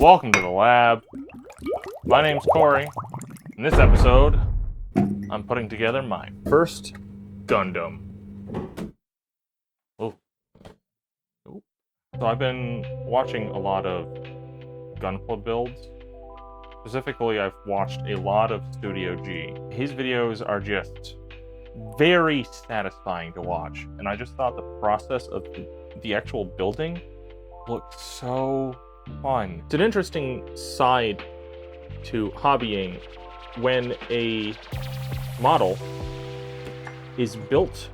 Welcome to the lab. My name's Corey. In this episode, I'm putting together my first Gundam. Oh. So I've been watching a lot of Gunpla builds. Specifically, I've watched a lot of Studio G. His videos are just very satisfying to watch, and I just thought the process of the actual building looked so fun. It's an interesting side to hobbying when a model is built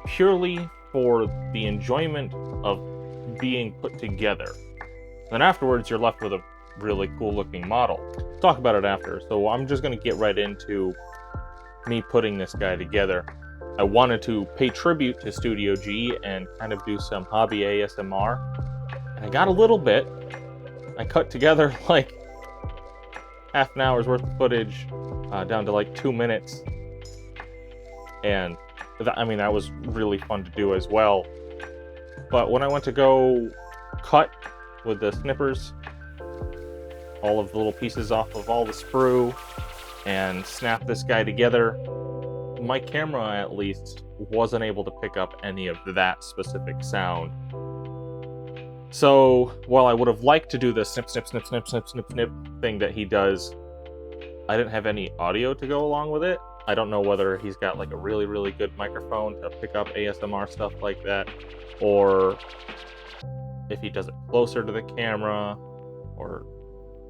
purely for the enjoyment of being put together. Then afterwards, you're left with a really cool looking model. Talk about it after. So I'm just going to get right into me putting this guy together. I wanted to pay tribute to Studio G and kind of do some hobby ASMR. And I got a little bit. I cut together like half an hour's worth of footage down to like 2 minutes. And that was really fun to do as well. But when I went to go cut with the snippers all of the little pieces off of all the sprue and snap this guy together, my camera at least wasn't able to pick up any of that specific sound. So while I would have liked to do the snip, snip, snip, snip, snip, snip, snip thing that he does, I didn't have any audio to go along with it. I don't know whether he's got like a really, really good microphone to pick up ASMR stuff like that, or if he does it closer to the camera, or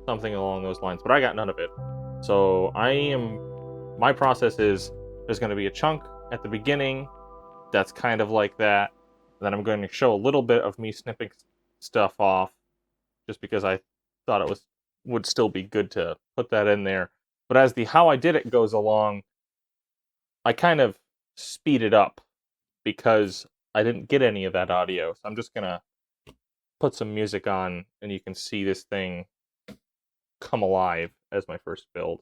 something along those lines, but I got none of it. So my process is, there's going to be a chunk at the beginning that's kind of like that. Then I'm going to show a little bit of me snipping stuff off, just because I thought it would still be good to put that in there. But as the how I did it goes along, I kind of speed it up because I didn't get any of that audio. So I'm just going to put some music on and you can see this thing come alive as my first build.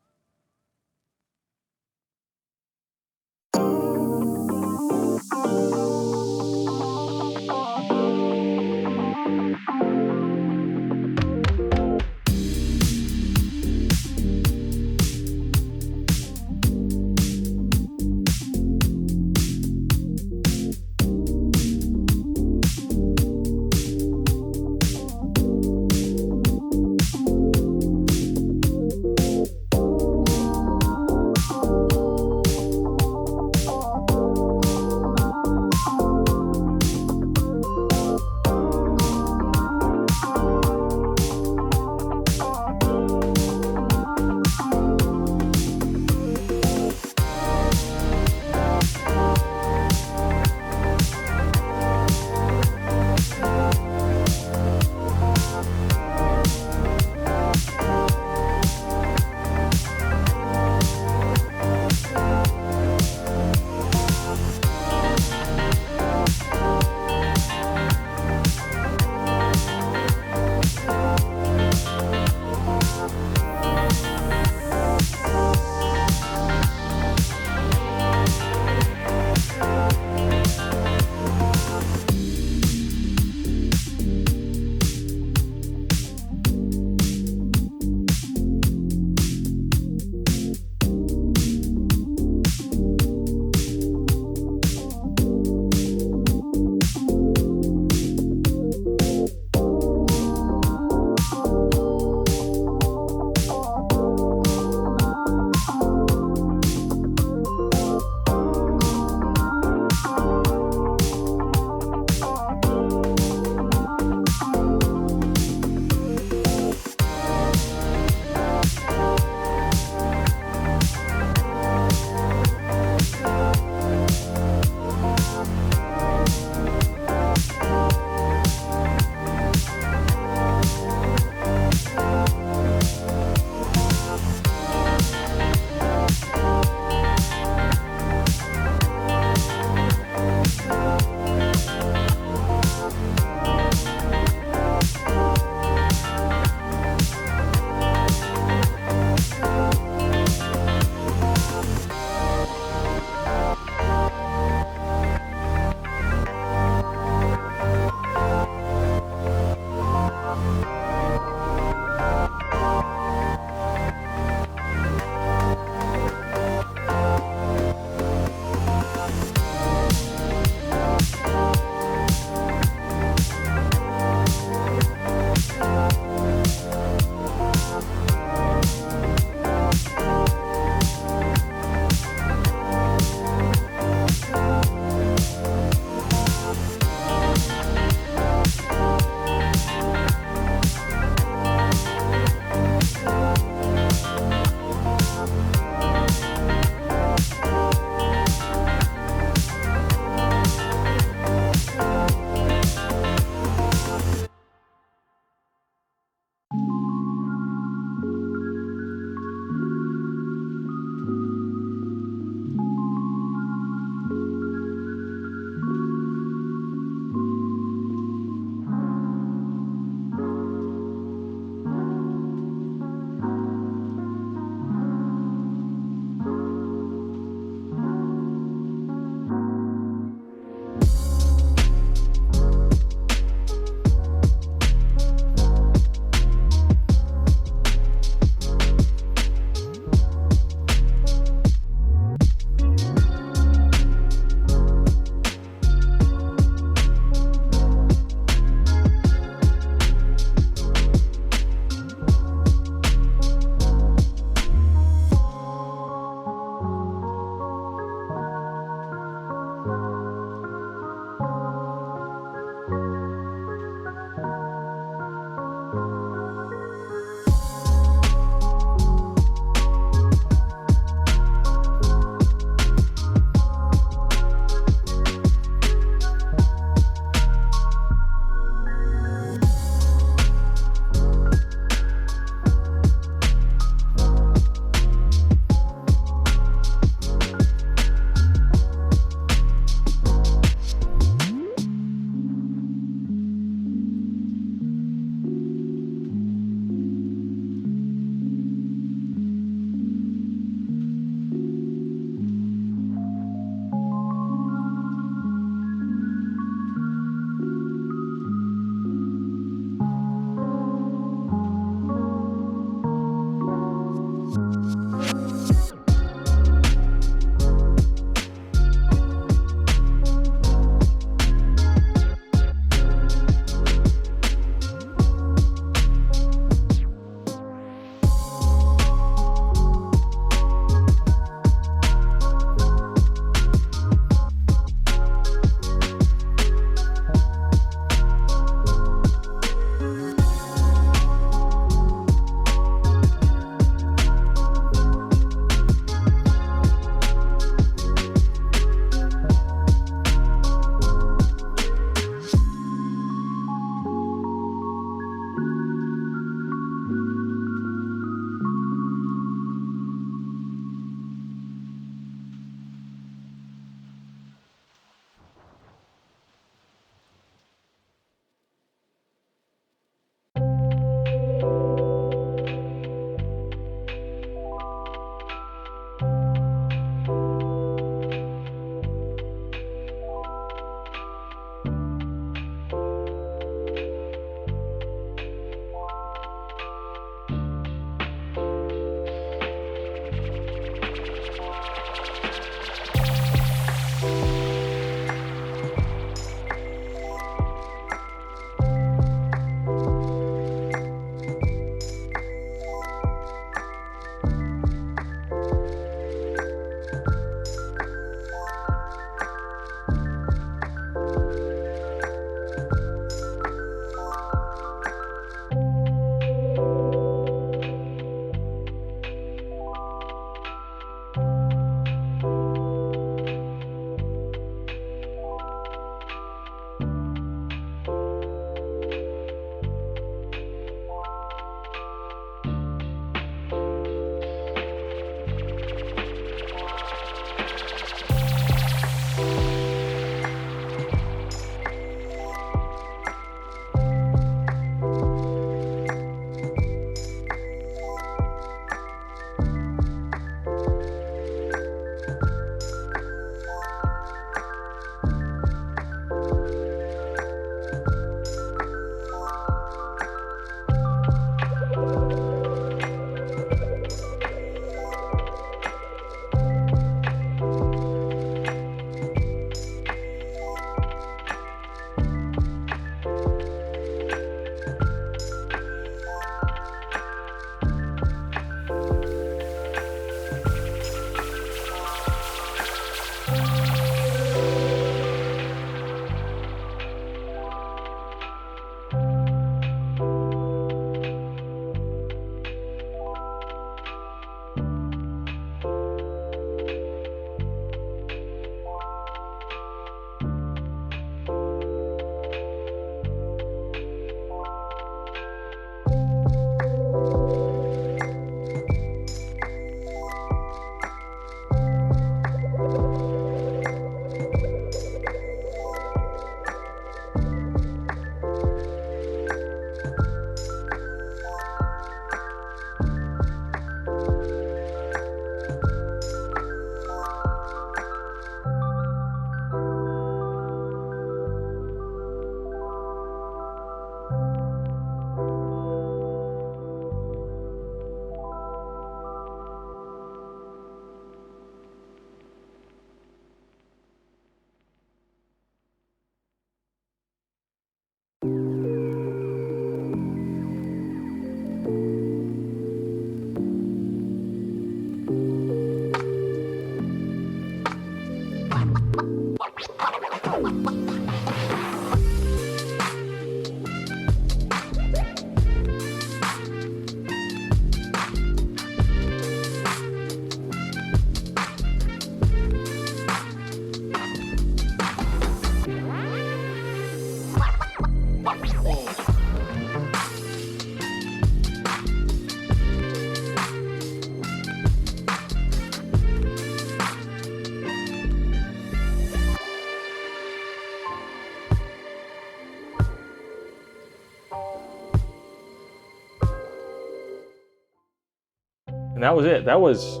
And that was it. That was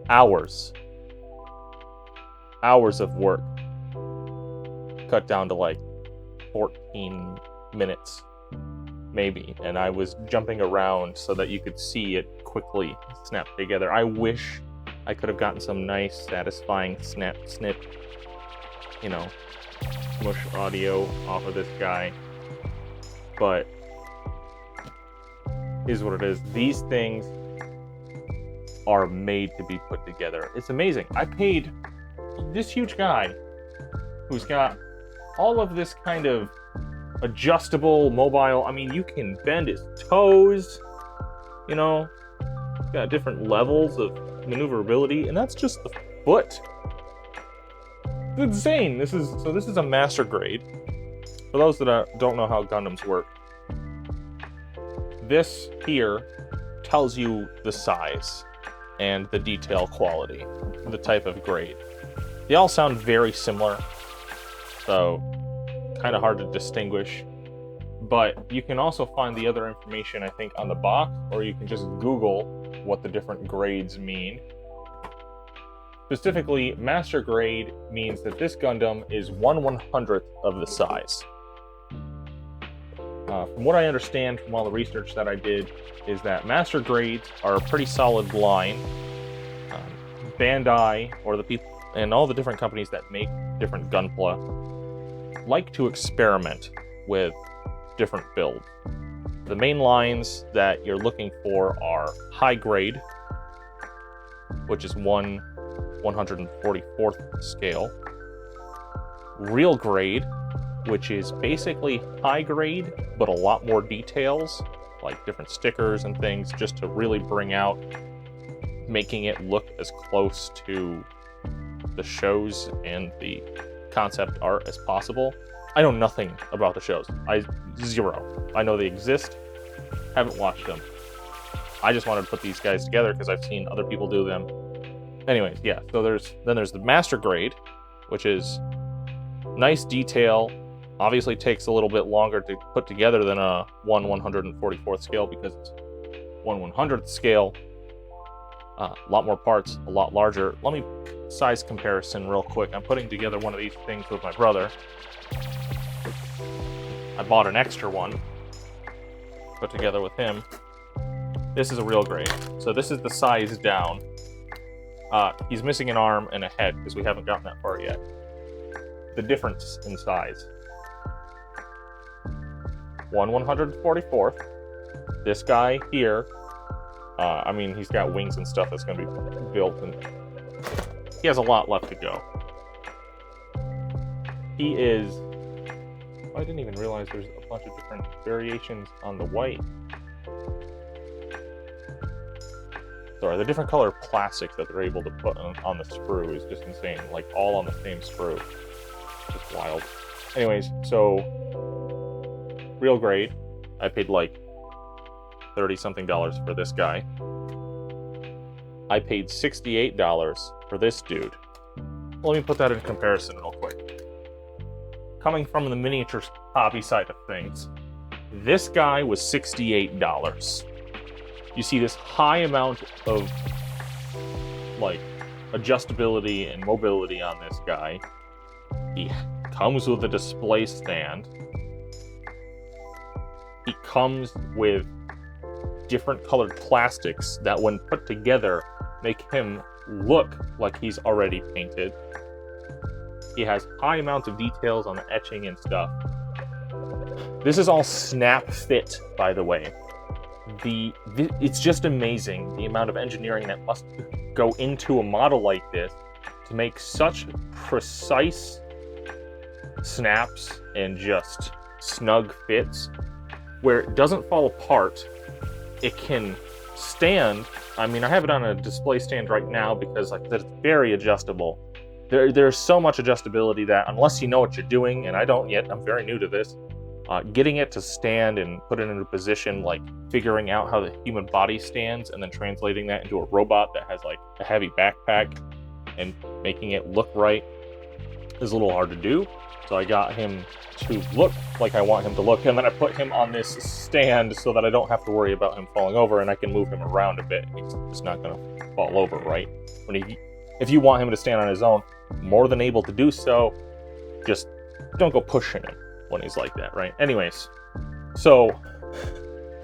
hours of work cut down to like 14 minutes maybe, and I was jumping around so that you could see it quickly snap together. I wish I could have gotten some nice satisfying snip, you know, smush audio off of this guy, but is what it is. These things are made to be put together. It's amazing. I paid this huge guy who's got all of this kind of adjustable mobile. I mean, you can bend his toes, you know, got different levels of maneuverability, and that's just the foot. It's insane. This is a master grade. For those that don't know how Gundams work, this here tells you the size and the detail quality, the type of grade. They all sound very similar, so kind of hard to distinguish. But you can also find the other information, I think, on the box, or you can just Google what the different grades mean. Specifically, master grade means that this Gundam is 1/100th of the size. From what I understand from all the research that I did, is that master grades are a pretty solid line. Bandai, or the people, and all the different companies that make different Gunpla, like to experiment with different builds. The main lines that you're looking for are high grade, which is 1/144th scale. Real grade, which is basically high grade, but a lot more details, like different stickers and things, just to really bring out, making it look as close to the shows and the concept art as possible. I know nothing about the shows. Zero. I know they exist, haven't watched them. I just wanted to put these guys together because I've seen other people do them. Anyways, yeah, so there's the master grade, which is nice detail. Obviously takes a little bit longer to put together than a 1/144th scale, because it's 1/100th scale. A lot more parts, a lot larger. Let me size comparison real quick. I'm putting together one of these things with my brother. I bought an extra one, put together with him. This is a real grade. So this is the size down. He's missing an arm and a head because we haven't gotten that far yet. The difference in size. 1/144th. This guy here, I mean, he's got wings and stuff that's going to be built, and he has a lot left to go. He is... I didn't even realize there's a bunch of different variations on the white. Sorry, the different color plastic that they're able to put on the sprue is just insane. Like, all on the same sprue. Just wild. Anyways, so... real grade. I paid like $30-something for this guy. I paid $68 for this dude. Let me put that in comparison real quick. Coming from the miniatures hobby side of things, this guy was $68. You see this high amount of like adjustability and mobility on this guy. He comes with a display stand. He comes with different colored plastics that, when put together, make him look like he's already painted. He has high amounts of details on the etching and stuff. This is all snap fit, by the way. It's just amazing the amount of engineering that must go into a model like this to make such precise snaps and just snug fits where it doesn't fall apart. It can stand. I mean, I have it on a display stand right now because, like, it's very adjustable. There's so much adjustability that, unless you know what you're doing, and I don't yet, I'm very new to this, getting it to stand and put it into position, like figuring out how the human body stands and then translating that into a robot that has like a heavy backpack and making it look right. is a little hard to do. So I got him to look like I want him to look, and then I put him on this stand so that I don't have to worry about him falling over, and I can move him around a bit. He's just not going to fall over, right? If you want him to stand on his own, more than able to do so. Just don't go pushing him when he's like that, right? Anyways, so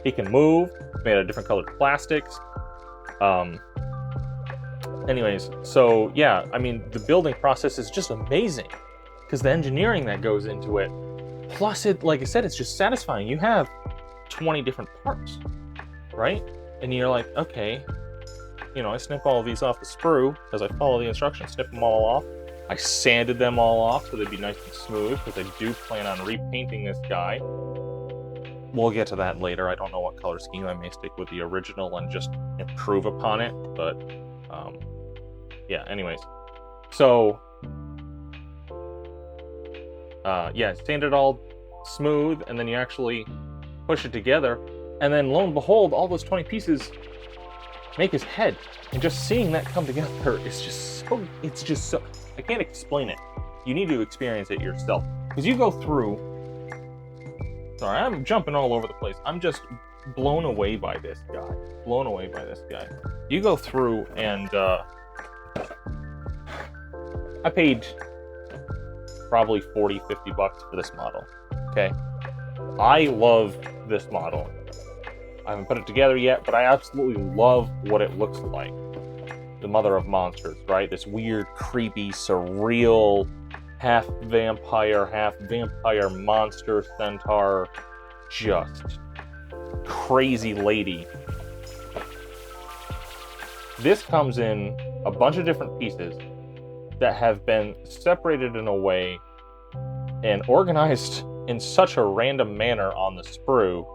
he can move, made out of different colored plastics. Anyways, so yeah, I mean, the building process is just amazing because the engineering that goes into it, plus it, like I said, it's just satisfying. You have 20 different parts, right? And you're like, okay, you know, I snip all of these off the sprue because I follow the instructions, snip them all off. I sanded them all off so they'd be nice and smooth because I do plan on repainting this guy. We'll get to that later. I don't know what color scheme. I may stick with the original and just improve upon it, but yeah, anyways. So, yeah, sand it all smooth, and then you actually push it together, and then lo and behold, all those 20 pieces make his head. And just seeing that come together is just so, it's just so, I can't explain it. You need to experience it yourself. Because you go through, sorry, I'm jumping all over the place. I'm just blown away by this guy. Blown away by this guy. You go through and, I paid probably 40, 50 bucks for this model, okay? I love this model. I haven't put it together yet, but I absolutely love what it looks like. The mother of monsters, right? This weird, creepy, surreal, half vampire monster centaur, just crazy lady. This comes in a bunch of different pieces that have been separated in a way and organized in such a random manner on the sprue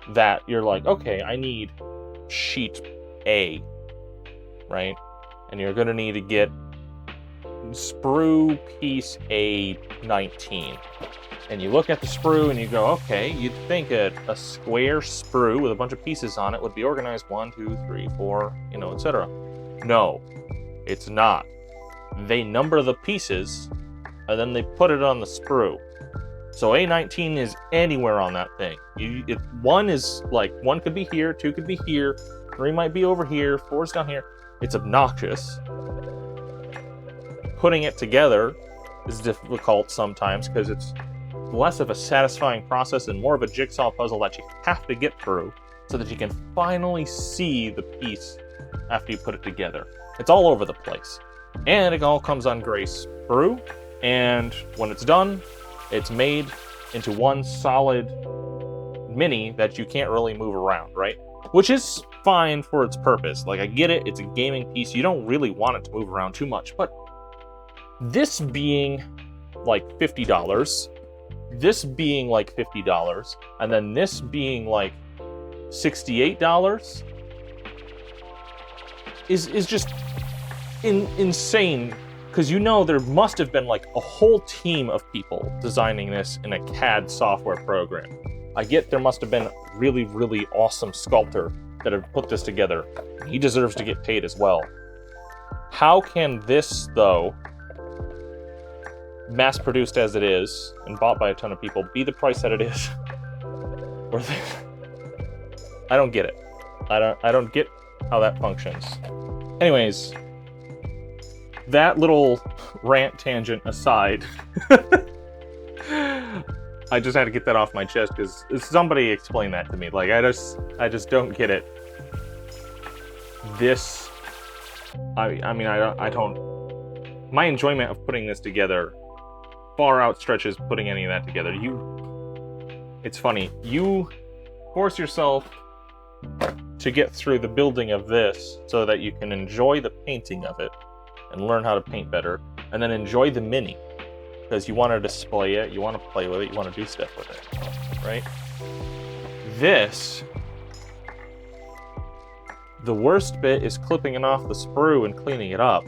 that you're like, okay, I need sheet A, right? And you're going to need to get sprue piece A19. And you look at the sprue and you go, okay, you'd think a square sprue with a bunch of pieces on it would be organized 1, 2, 3, 4, you know, etc. No, it's not. They number the pieces and then they put it on the sprue. So A19 is anywhere on that thing. One is like, 1 could be here, 2 could be here, 3 might be over here, 4's down here. It's obnoxious. Putting it together is difficult sometimes because it's less of a satisfying process and more of a jigsaw puzzle that you have to get through so that you can finally see the piece after you put it together. It's all over the place. And it all comes on gray sprue, and when it's done, it's made into one solid mini that you can't really move around, right? Which is fine for its purpose. Like, I get it, it's a gaming piece, you don't really want it to move around too much, but this being like $50, this being like $50, and then this being like $68 is just insane, because you know there must have been like a whole team of people designing this in a CAD software program. I get there must have been a really, really awesome sculptor that have put this together. He deserves to get paid as well. How can this, though, mass-produced as it is and bought by a ton of people, be the price that it is? I don't get it. I don't get how that functions. Anyways, that little rant tangent aside, I just had to get that off my chest because somebody explained that to me. Like, I just don't get it. This, I mean, I don't. My enjoyment of putting this together far outstretches putting any of that together. It's funny. You force yourself to get through the building of this so that you can enjoy the painting of it and learn how to paint better, and then enjoy the mini because you want to display it, you want to play with it, you want to do stuff with it, right? This, the worst bit is clipping it off the sprue and cleaning it up.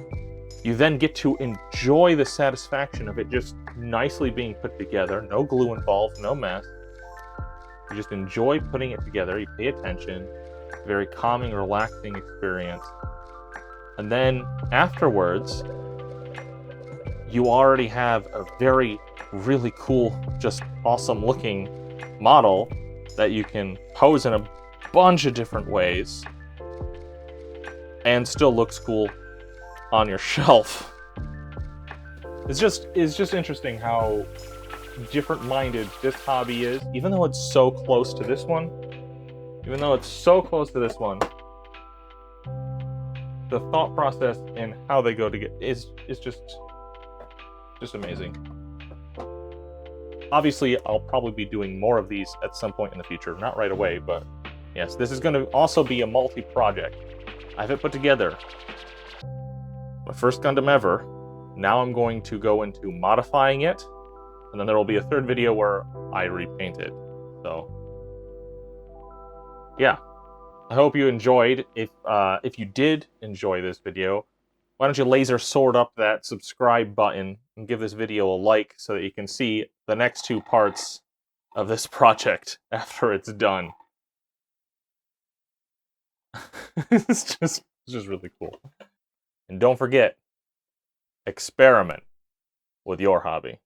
You then get to enjoy the satisfaction of it just nicely being put together, no glue involved, no mess. You just enjoy putting it together, you pay attention, very calming, relaxing experience. And then afterwards, you already have a very, really cool, just awesome looking model that you can pose in a bunch of different ways and still looks cool on your shelf. It's just interesting how different-minded this hobby is, even though it's so close to this one. Even though it's so close to this one, the thought process and how they go together is just amazing. Obviously, I'll probably be doing more of these at some point in the future. Not right away, but yes, this is going to also be a multi-project. I have it put together. My first Gundam ever. Now I'm going to go into modifying it, and then there will be a third video where I repaint it. So, yeah. I hope you enjoyed. If you did enjoy this video, why don't you laser sword up that subscribe button and give this video a like so that you can see the next two parts of this project after it's done. It's just really cool. And don't forget, experiment with your hobby.